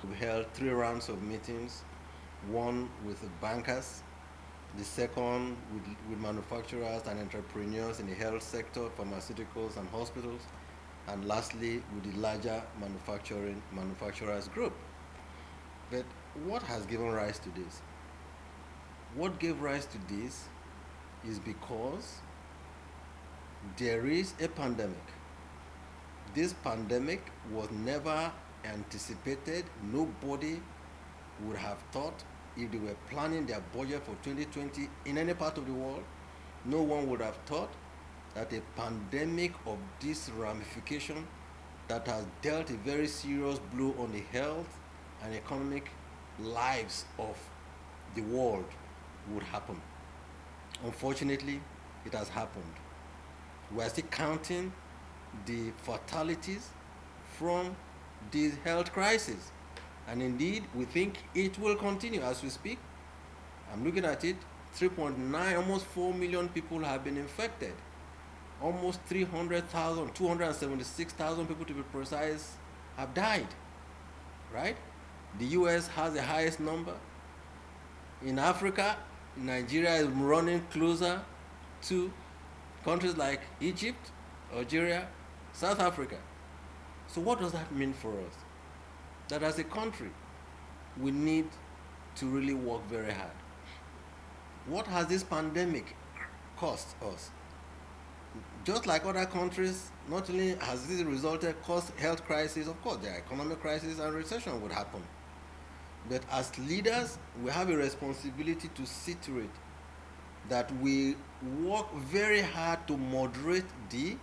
We held 3 rounds of meetings, one with the bankers, the second with manufacturers and entrepreneurs in the health sector, pharmaceuticals and hospitals, and lastly with the larger manufacturers group. But what has given rise to this? What gave rise to this is because there is a pandemic. This pandemic was never anticipated. Nobody would have thought, if they were planning their budget for 2020 in any part of the world, no one would have thought that a pandemic of this ramification that has dealt a very serious blow on the health and economic lives of the world would happen. Unfortunately, it has happened. We are still counting the fatalities from this health crisis. And indeed, we think it will continue as we speak. I'm looking at it, 3.9, almost 4 million people have been infected. Almost 300,000, 276,000 people to be precise, have died. Right? The US has the highest number. In Africa, Nigeria is running closer to countries like Egypt, Algeria, South Africa. So, what does that mean for us? That as a country, we need to really work very hard. What has this pandemic cost us? Just like other countries, not only has this resulted cost health crisis, of course, there are economic crisis and recession would happen. But as leaders, we have a responsibility to see to it that we work very hard to moderate the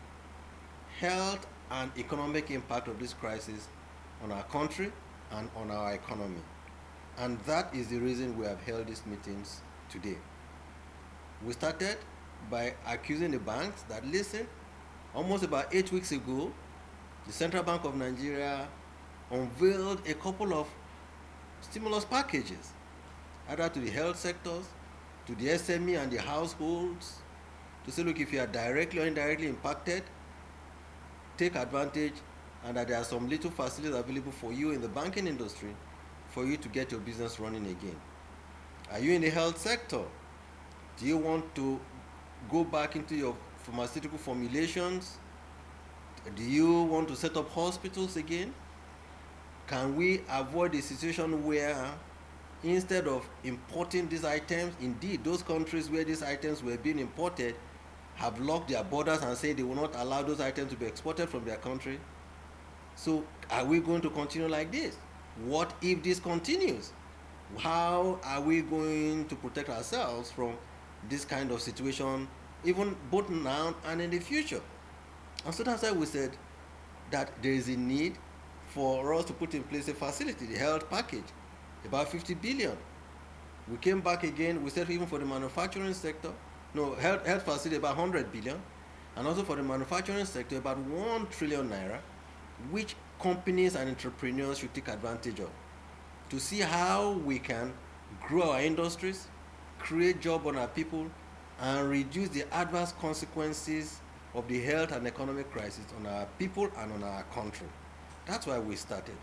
health and economic impact of this crisis on our country and on our economy. And that is the reason we have held these meetings today. We started by accusing the banks that, listen, almost about 8 weeks ago, the Central Bank of Nigeria unveiled a couple of stimulus packages, either to the health sectors, to the SME and the households, to say, look, if you are directly or indirectly impacted, take advantage, and that there are some little facilities available for you in the banking industry for you to get your business running again. Are you in the health sector? Do you want to go back into your pharmaceutical formulations? Do you want to set up hospitals again? Can we avoid a situation where instead of importing these items, indeed those countries where these items were being imported have locked their borders and say they will not allow those items to be exported from their country? So are we going to continue like this? What if this continues? How are we going to protect ourselves from this kind of situation, even both now and in the future? And so that's why we said that there is a need for us to put in place a facility, the health package, about 50 billion. We came back again, we said even for the manufacturing sector, no, health facility about 100 billion, and also for the manufacturing sector about 1 trillion naira, which companies and entrepreneurs should take advantage of to see how we can grow our industries, create jobs on our people, and reduce the adverse consequences of the health and economic crisis on our people and on our country. That's why we started.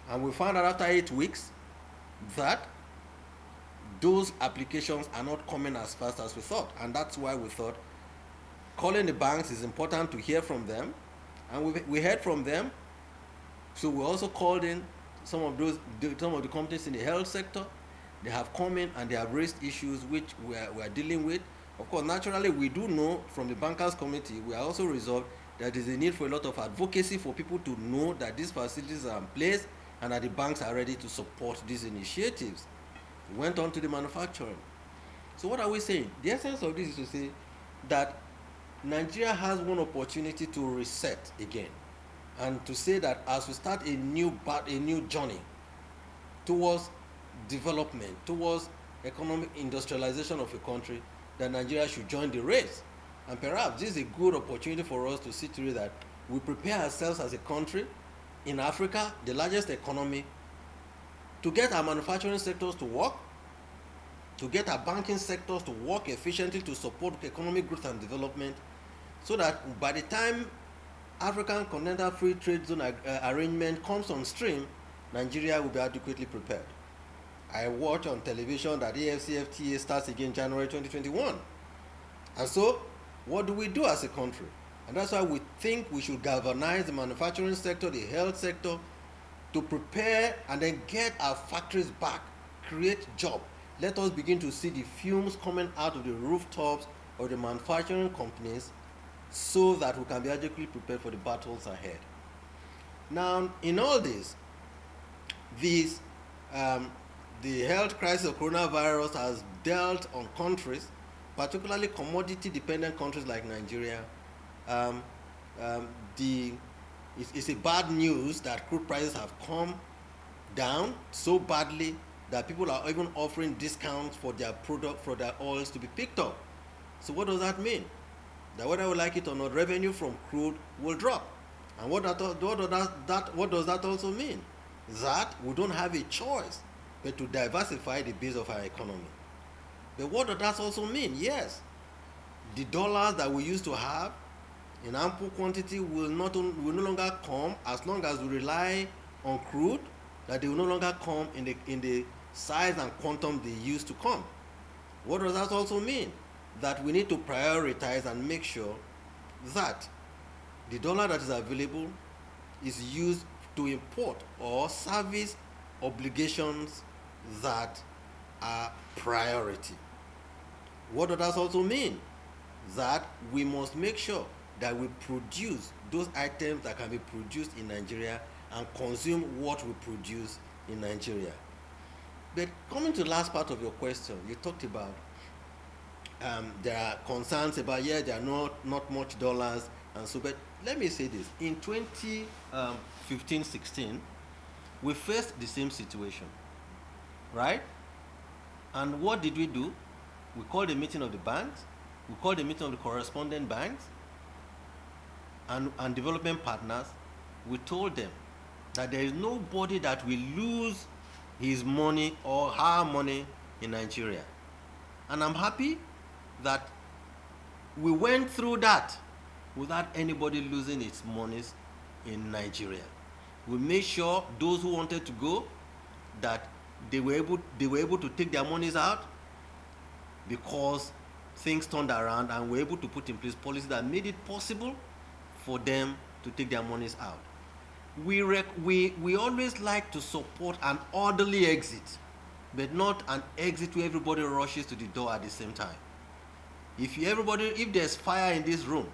And we found out after 8 weeks that those applications are not coming as fast as we thought. And that's why we thought calling the banks is important to hear from them. And we heard from them. So we also called in some of the companies in the health sector. They have come in and they have raised issues which we are dealing with. Of course, naturally, we do know from the bankers committee, we are also resolved that there is a need for a lot of advocacy for people to know that these facilities are in place and that the banks are ready to support these initiatives. We went on to the manufacturing. So what are we saying? The essence of this is to say that Nigeria has one opportunity to reset again, and to say that as we start a new journey towards development, towards economic industrialization of a country, that Nigeria should join the race. And perhaps this is a good opportunity for us to see to it that we prepare ourselves as a country in Africa, the largest economy, to get our manufacturing sectors to work, to get our banking sectors to work efficiently to support economic growth and development, so that by the time African Continental Free Trade Zone arrangement comes on stream, Nigeria will be adequately prepared. I watch on television that AFCFTA starts again January 2021. And so, what do we do as a country? And that's why we think we should galvanize the manufacturing sector, the health sector, to prepare and then get our factories back, create jobs. Let us begin to see the fumes coming out of the rooftops of the manufacturing companies so that we can be adequately prepared for the battles ahead. Now, in all this, these, the health crisis of coronavirus has dealt on countries, particularly commodity-dependent countries like Nigeria. Um, it's a bad news that crude prices have come down so badly that people are even offering discounts for their product, for their oils to be picked up. So what does that mean? That whether we like it or not, revenue from crude will drop. And what does that also mean? That we don't have a choice but to diversify the base of our economy. But what does that also mean? Yes, the dollars that we used to have in ample quantity will no longer come as long as we rely on crude, that they will no longer come in the size and quantum they used to come. What does that also mean? That we need to prioritize and make sure that the dollar that is available is used to import or service obligations that are priority. What does that also mean? That we must make sure that we produce those items that can be produced in Nigeria and consume what we produce in Nigeria. But coming to the last part of your question, you talked about there are concerns about, yeah, there are not much dollars, and so, but let me say this. In 2015-16, we faced the same situation, right? And what did we do? We called a meeting of the banks, we called a meeting of the correspondent banks and development partners. We told them that there is nobody that will lose his money or her money in Nigeria. And I'm happy that we went through that without anybody losing its monies in Nigeria. We made sure those who wanted to go, that they were able to take their monies out, because things turned around and were able to put in place policies that made it possible for them to take their monies out. We always like to support an orderly exit, but not an exit where everybody rushes to the door at the same time. If there's fire in this room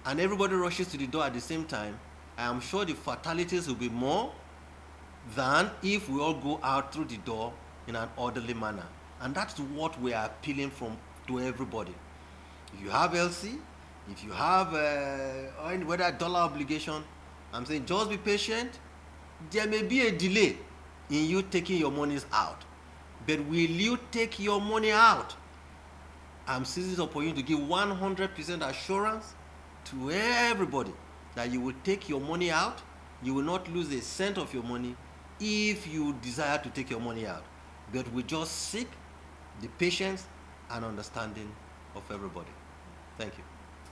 and everybody rushes to the door at the same time, I am sure the fatalities will be more than if we all go out through the door in an orderly manner. And that's what we are appealing to everybody. If you have LC, if you have whether dollar obligation, I'm saying just be patient. There may be a delay in you taking your monies out, but will you take your money out? I'm seizing this opportunity to give 100% assurance to everybody that you will take your money out. You will not lose a cent of your money if you desire to take your money out. But we just seek the patience and understanding of everybody. Thank you.